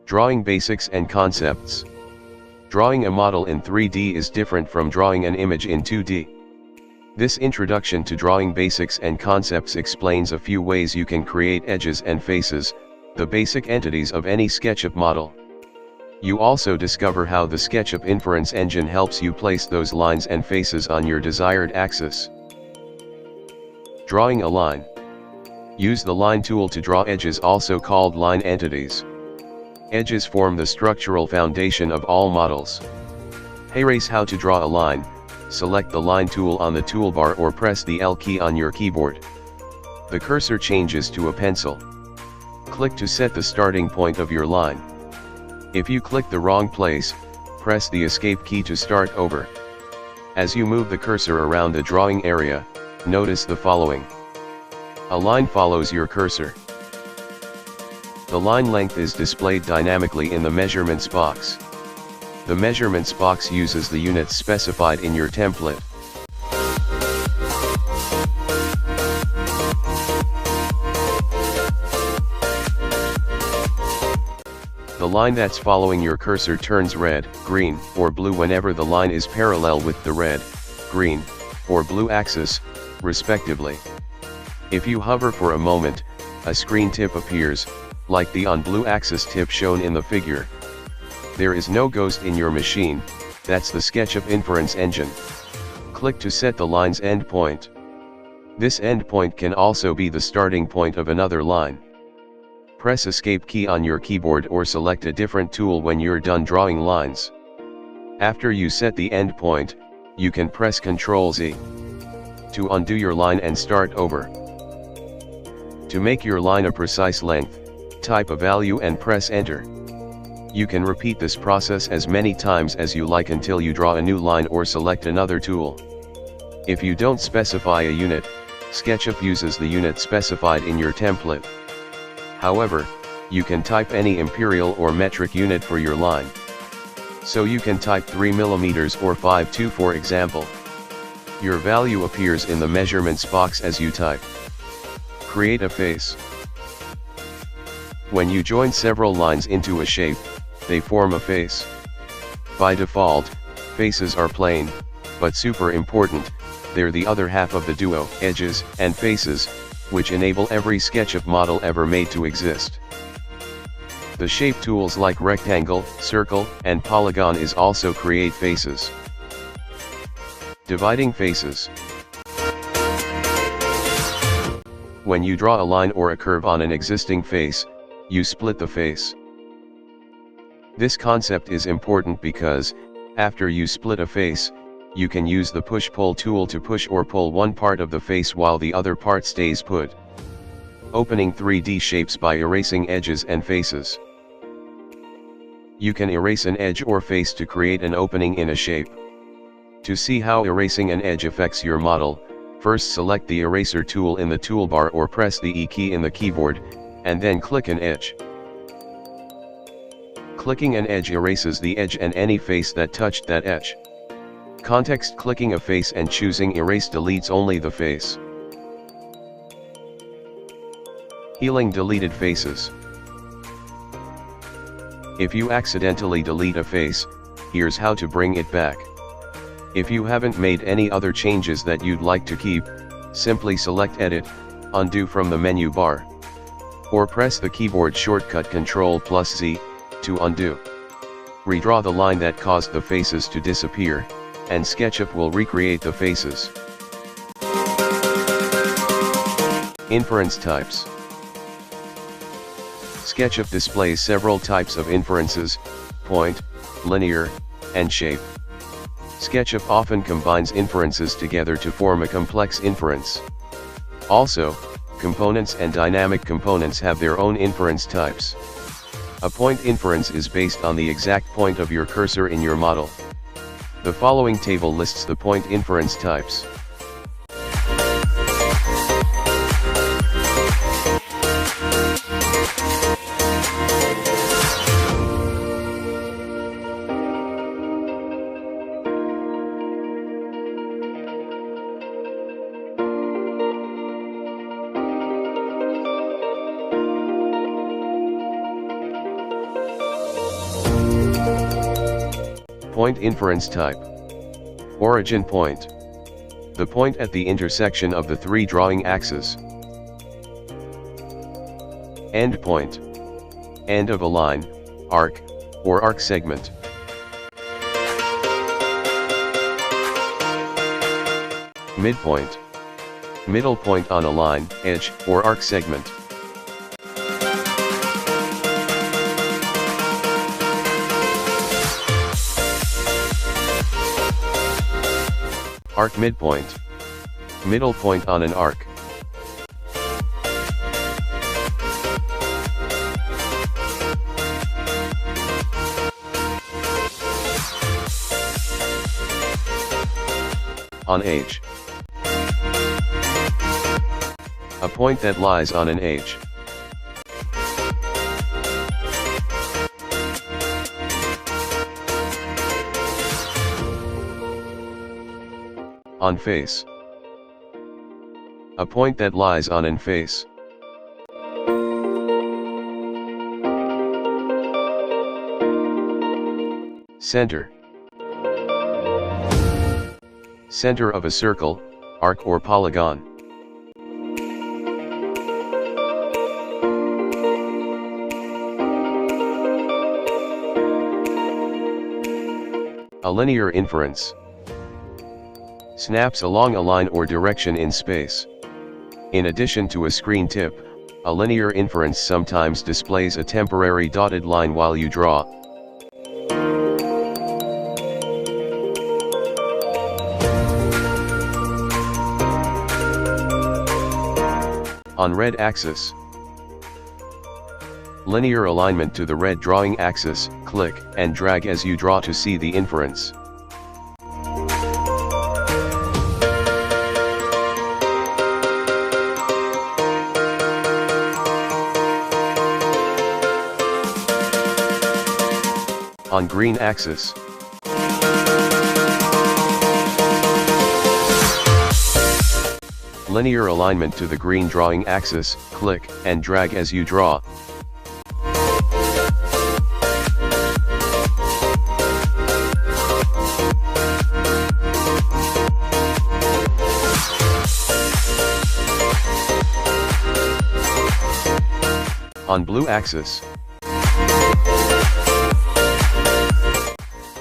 Drawing basics and concepts. Drawing a model in 3D is different from drawing an image in 2D. This introduction to drawing basics and concepts explains a few ways you can create edges and faces, the basic entities of any SketchUp model. You also discover how the SketchUp inference engine helps you place those lines and faces on your desired axis. Drawing a line. Use the line tool to draw edges, also called line entities. Edges form the structural foundation of all models. Erase. How to draw a line. Select the line tool on the toolbar or press the L key on your keyboard. The cursor changes to a pencil. Click to set the starting point of your line. If you click the wrong place, press the escape key to start over. As you move the cursor around the drawing area, notice the following. A line follows your cursor. The line length is displayed dynamically in the measurements box. The measurements box uses the units specified in your template. The line that's following your cursor turns red, green, or blue whenever the line is parallel with the red, green, or blue axis, respectively. If you hover for a moment, a screen tip appears, like the on blue axis tip shown in the figure. There is no ghost in your machine, that's the SketchUp inference engine. Click to set the line's endpoint. This endpoint can also be the starting point of another line. Press Escape key on your keyboard or select a different tool when you're done drawing lines. After you set the endpoint, you can press Ctrl Z to undo your line and start over. To make your line a precise length, type a value and press Enter. You can repeat this process as many times as you like until you draw a new line or select another tool. If you don't specify a unit, SketchUp uses the unit specified in your template. However, you can type any imperial or metric unit for your line. So you can type 3 mm or 5.2 for example. Your value appears in the measurements box as you type. Create a face. When you join several lines into a shape, they form a face. By default, faces are plain, but super important, they're the other half of the duo, edges and faces, which enable every SketchUp model ever made to exist. The shape tools like rectangle, circle, and polygon is also create faces. Dividing faces. When you draw a line or a curve on an existing face, you split the face. This concept is important because, after you split a face, you can use the push-pull tool to push or pull one part of the face while the other part stays put. Opening 3D shapes by erasing edges and faces. You can erase an edge or face to create an opening in a shape. To see how erasing an edge affects your model, first select the eraser tool in the toolbar or press the E key in the keyboard, and then click an edge. Clicking an edge erases the edge and any face that touched that edge. Context clicking a face and choosing erase deletes only the face. Healing deleted faces. If you accidentally delete a face, here's how to bring it back. If you haven't made any other changes that you'd like to keep, simply select Edit, Undo from the menu bar. Or press the keyboard shortcut Ctrl+Z, to undo. Redraw the line that caused the faces to disappear, and SketchUp will recreate the faces. Inference types. SketchUp displays several types of inferences: point, linear, and shape. SketchUp often combines inferences together to form a complex inference. Also, components and dynamic components have their own inference types. A point inference is based on the exact point of your cursor in your model. The following table lists the point inference types. Point inference type. Origin point. The point at the intersection of the three drawing axes. End point. End of a line, arc, or arc segment. Midpoint. Middle point on a line, edge, or arc segment. Arc midpoint. Middle point on an arc. On edge. A point that lies on an edge. On face. A point that lies on an face. Center. Center of a circle, arc or polygon. A linear inference. Snaps along a line or direction in space. In addition to a screen tip, a linear inference sometimes displays a temporary dotted line while you draw. On red axis. Linear alignment to the red drawing axis, click and drag as you draw to see the inference. On green axis. Linear alignment to the green drawing axis, click and drag as you draw. On blue axis.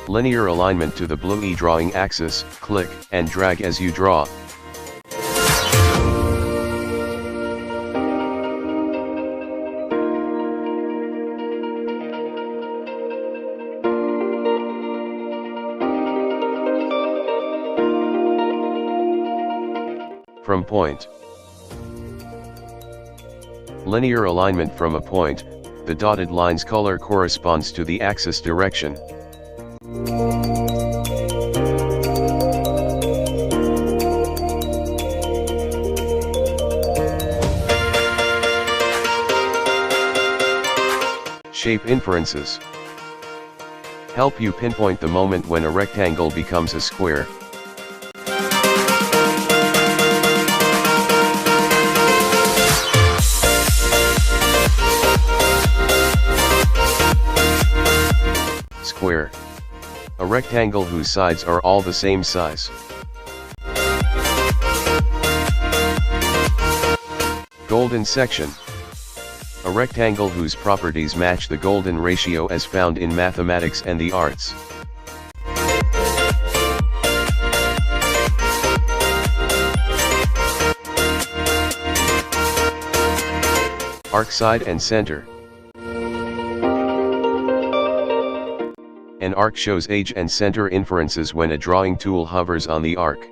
Linear alignment to the blue E drawing axis, click and drag as you draw. From point. Linear alignment from a point, the dotted line's color corresponds to the axis direction. Shape inferences. Help you pinpoint the moment when a rectangle becomes a square. Square. A rectangle whose sides are all the same size. Golden section. A rectangle whose properties match the golden ratio as found in mathematics and the arts. Arc side and center. An arc shows edge and center inferences when a drawing tool hovers on the arc.